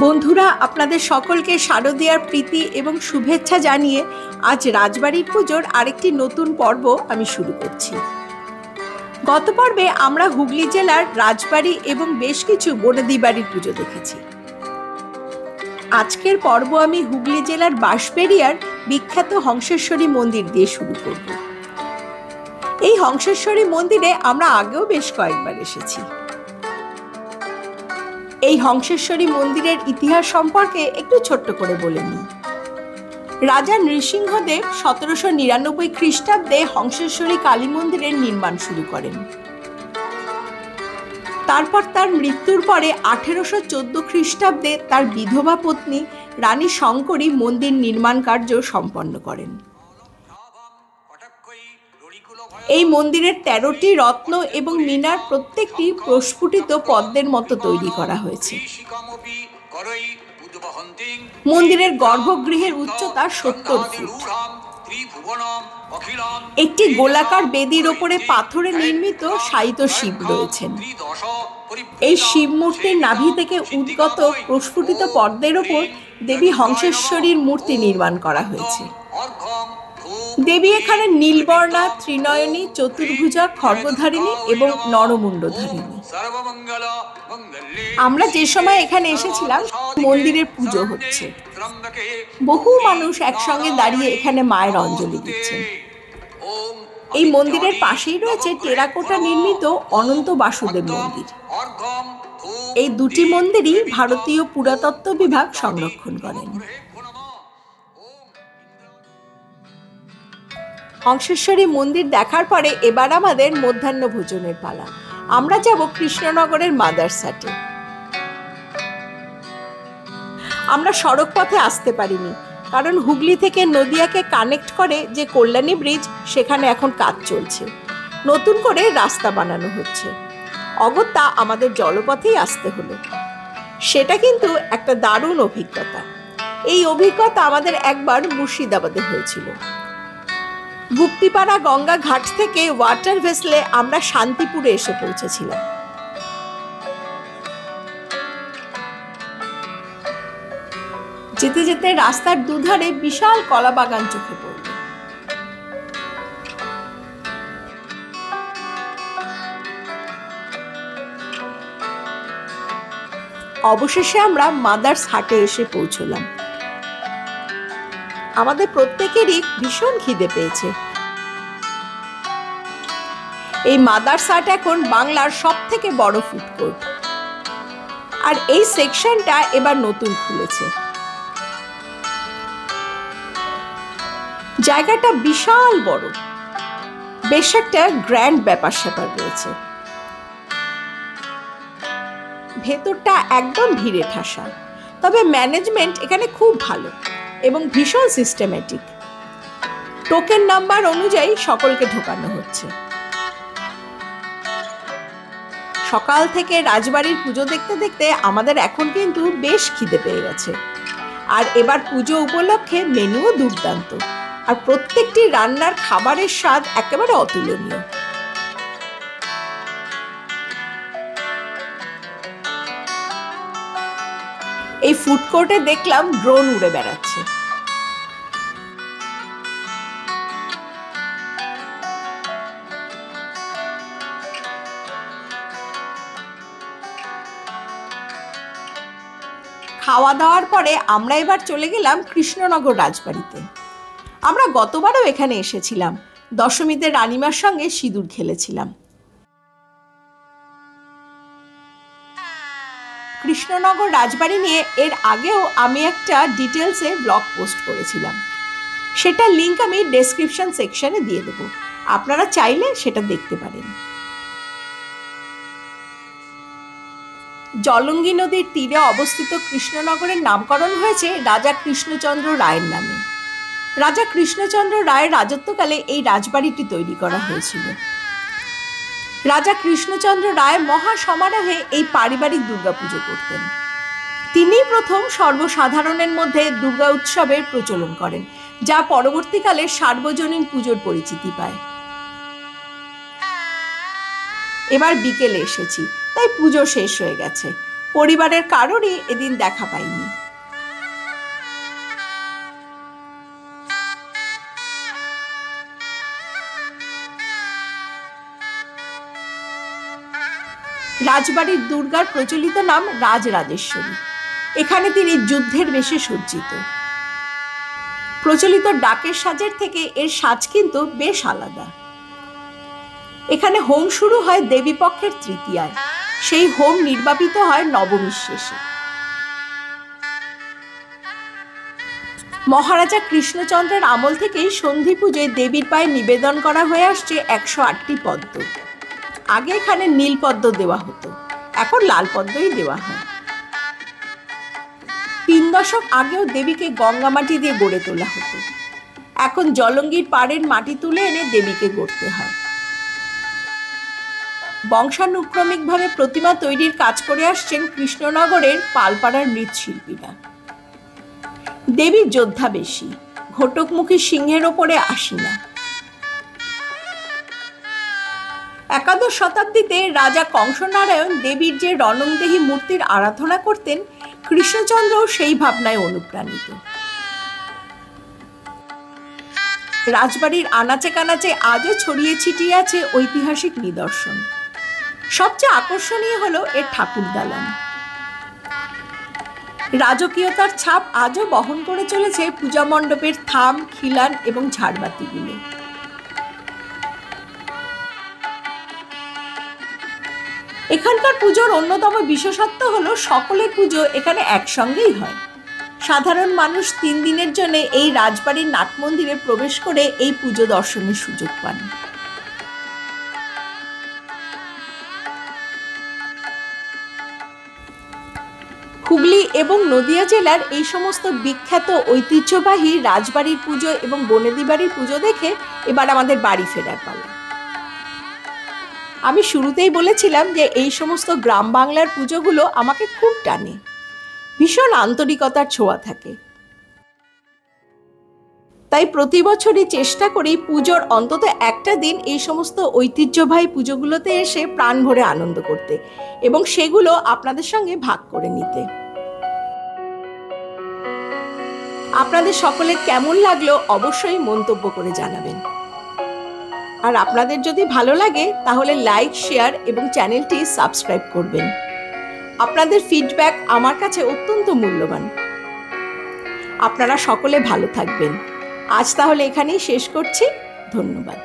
বন্ধুরা, আপনাদের সকলকে শারদীয়ার প্রীতি এবং শুভেচ্ছা জানিয়ে আজ রাজবাড়ির পুজোর আরেকটি নতুন পর্ব আমি শুরু করছি। গত পর্বে আমরা হুগলি জেলার রাজবাড়ি এবং বেশ কিছু বনেদি বাড়ির পুজো দেখেছি। আজকের পর্ব আমি হুগলি জেলার বাঁশবেড়িয়ার বিখ্যাত হংসেশ্বরী মন্দির দিয়ে শুরু করব। এই হংসেশ্বরী মন্দিরে আমরা আগেও বেশ কয়েকবার এসেছি। এই হংসেশ্বরী মন্দিরের ইতিহাস সম্পর্কে একটু ছোট্ট করে বলে নিই। রাজা নৃসিংহদেব 1799 খ্রিস্টাব্দে হংসেশ্বরী কালী মন্দিরের নির্মাণ শুরু করেন। তারপর তার মৃত্যুর পরে 1814 খ্রিস্টাব্দে তার বিধবা পত্নী রানী শঙ্করী মন্দির নির্মাণ কার্য সম্পন্ন করেন। এই মন্দিরের 13টি রত্ন এবং মিনার প্রত্যেকটি প্রস্ফুটিত পদ্মের মতো তৈরি করা হয়েছে। মন্দিরের গর্ভগৃহের উচ্চতা 70 ফুট। একটি গোলাকার বেদির ওপরে পাথরে নির্মিত শায়িত শিব রয়েছেন। এই শিব মূর্তির নাভি থেকে উদ্গত প্রস্ফুটিত পদ্মের ওপর দেবী হংসেশ্বরীর মূর্তি নির্মাণ করা হয়েছে। দেবী এখানে নীলবর্ণা, ত্রিনয়নী, চতুর্ভুজা, খড়গধারিণী এবং নরমুণ্ডধারিণী। আমরা যে সময় এখানে এসেছিলাম মন্দিরের পুজো হচ্ছে। বহু মানুষ একসঙ্গে দাঁড়িয়ে এখানে মায়ের অঞ্জলি দিচ্ছেন। এই মন্দিরের পাশেই রয়েছে টেরাকোটা নির্মিত অনন্ত বাসুদেব মন্দির। এই দুটি মন্দিরই ভারতীয় পুরাতত্ত্ব বিভাগ সংরক্ষণ করেন। হংসেশ্বরী মন্দির দেখার পরে এবার আমাদের মধ্যাহ্ন ভোজনের পালা। আমরা যাব কৃষ্ণনগরের মাদারসাটে। আমরা সড়ক পথে আসতে পারিনি, কারণ হুগলি থেকে নদিয়াকে কানেক্ট করে যে কল্যাণী ব্রিজ, সেখানে এখন কাজ চলছে। নতুন করে রাস্তা বানানো হচ্ছে। অগত্যা আমাদের জলপথেই আসতে হলো। সেটা কিন্তু একটা দারুণ অভিজ্ঞতা। এই অভিজ্ঞতা আমাদের একবার মুর্শিদাবাদে হয়েছিল। গুপ্তিপাড়া গঙ্গা ঘাট থেকে ওয়াটার ভেসলে আমরা শান্তিপুরে এসে পৌঁছেছিলাম। যেতে যেতে রাস্তার দুধারে বিশাল কলা বাগান চোখে পড়ল। অবশেষে আমরা মাদার্স হাটে এসে পৌঁছলাম। আমাদের প্রত্যেকেরই ভীষণ খিদে পেয়েছে। এই মাদার্স হাট এখন বাংলার সবথেকে বড় ফুড কোর্ট। আর এই সেকশনটা এবার নতুন খুলেছে। জায়গাটা বিশাল বড়, বেশ একটা গ্র্যান্ড ব্যাপার স্যাপার রয়েছে। ভেতরটা একদম ভিড়ে ঠাসা, তবে ম্যানেজমেন্ট এখানে খুব ভালো এবং ভীষণ সিস্টেমেটিক। টোকেন নাম্বার অনুযায়ী সকলকে ঢোকানো হচ্ছে। সকাল থেকে রাজবাড়ির পুজো দেখতে দেখতে আমাদের এখন কিন্তু বেশ খিদে পেয়ে গেছে। আর এবার পুজো উপলক্ষে মেনুও দুর্দান্ত, আর প্রত্যেকটি রান্নার খাবারের স্বাদ একেবারে অতুলনীয়। এই ফুড কোর্টে দেখলাম ড্রোন উড়ে বেড়াচ্ছে। খাওয়া দাওয়ার পরে আমরা এবার চলে গেলাম কৃষ্ণনগর রাজবাড়িতে। আমরা গতবারও এখানে এসেছিলাম, দশমীতে রানীমার সঙ্গে সিঁদুর খেলেছিলাম। কৃষ্ণনগর রাজবাড়ি নিয়ে এর আগেও আমি একটা ডিটেলসে ব্লগ পোস্ট করেছিলাম। সেটার লিঙ্ক আমি ডেসক্রিপশন সেকশনে দিয়ে দেবো, আপনারা চাইলে সেটা দেখতে পারেন। জলঙ্গি নদীর তীরে অবস্থিত কৃষ্ণনগরের নামকরণ হয়েছে রাজা কৃষ্ণচন্দ্র রায়ের নামে। রাজা কৃষ্ণচন্দ্র রায়ের রাজত্বকালে এই রাজবাড়িটি তৈরি করা হয়েছিল। রাজা কৃষ্ণচন্দ্র রায় মহা সমারোহে এই পারিবারিক দুর্গাপুজো করতেন। তিনি প্রথম সর্বসাধারণের মধ্যে দুর্গা উৎসবের প্রচলন করেন, যা পরবর্তীকালে সার্বজনীন পুজোর পরিচিতি পায়। এবার বিকেলে এসেছি, তাই পুজো শেষ হয়ে গেছে। পরিবারের কারোরই এদিন দেখা পাইনি। রাজবাড়ির দুর্গার প্রচলিত নাম রাজরাজেশ্বরী। এখানে তিনি যুদ্ধের বেশে সজ্জিত। প্রচলিত ডাকের সাজের থেকে এর সাজ কিন্তু বেশ আলাদা। এখানে হোম শুরু হয় দেবীপক্ষের তৃতীয়ায়, সেই হোম নির্বাপিত হয় নবমীর শেষে। মহারাজা কৃষ্ণচন্দ্রের আমল থেকেই সন্ধি পুজোয় দেবীর পায়ে নিবেদন করা হয়ে আসছে 108টি পদ্ম। আগে এখানে নীল পদ্ম দেওয়া হতো, এখন লাল পদ্মই দেওয়া হয়। 3 দশক আগেও দেবীকে গঙ্গা মাটি দিয়ে গড়ে তোলা হতো, এখন জলঙ্গির পাড়ের মাটি তুলে এনে দেবীকে গড়তে হয়। বংশানুক্রমিকভাবে প্রতিমা তৈরির কাজ করে আসছেন কৃষ্ণনগরের পালপাড়ার মৃৎশিল্পীরা। দেবী যোদ্ধা বেশি, ঘটকমুখী সিংহের ওপরে আসীনা। 11 শতাব্দীতে রাজা কংসনারায়ণ দেবীর যে রণংদেহী মূর্তির আরাধনা করতেন, কৃষ্ণচন্দ্র সেই ভাবনায় অনুপ্রাণিত। রাজবাড়ির আনাচে কানাচে আজও ছড়িয়ে ছিটিয়ে আছে ঐতিহাসিক নিদর্শন। সবচেয়ে আকর্ষণীয় হলো এর ঠাকুর দালান। রাজকীয়তার ছাপ আজও বহন করে চলেছে পূজা মণ্ডপের থাম, খিলান এবং ঝাড়বাতিগুলো। এখানকার পুজোর অন্যতম বিশেষত্ব হলো সকলের পুজো এখানে একসঙ্গেই হয়। সাধারণ মানুষ 3 দিনের জন্য এই রাজবাড়ির নাট মন্দিরে প্রবেশ করে এই পুজো দর্শনের সুযোগ পান। হুগলি এবং নদিয়া জেলার এই সমস্ত বিখ্যাত ঐতিহ্যবাহী রাজবাড়ির পুজো এবং বনেদি বাড়ির পুজো দেখে এবার আমাদের বাড়ি ফেরার পালা। আমি শুরুতেই বলেছিলাম যে এই সমস্ত গ্রাম বাংলার পুজোগুলো আমাকে খুব টানে, ভীষণ আন্তরিকতার ছোঁয়া থাকে। তাই প্রতি বছরই চেষ্টা করি পুজোর অন্তত একটা দিন এই সমস্ত ঐতিহ্যবাহী পুজোগুলোতে এসে প্রাণ ভরে আনন্দ করতে এবং সেগুলো আপনাদের সঙ্গে ভাগ করে নিতে। আপনাদের সকলের কেমন লাগলো অবশ্যই মন্তব্য করে জানাবেন। আর আপনাদের যদি ভালো লাগে তাহলে লাইক, শেয়ার এবং চ্যানেলটি সাবস্ক্রাইব করবেন। আপনাদের ফিডব্যাক আমার কাছে অত্যন্ত মূল্যবান। আপনারা সকলে ভালো থাকবেন। আজ তাহলে এখানেই শেষ করছি। ধন্যবাদ।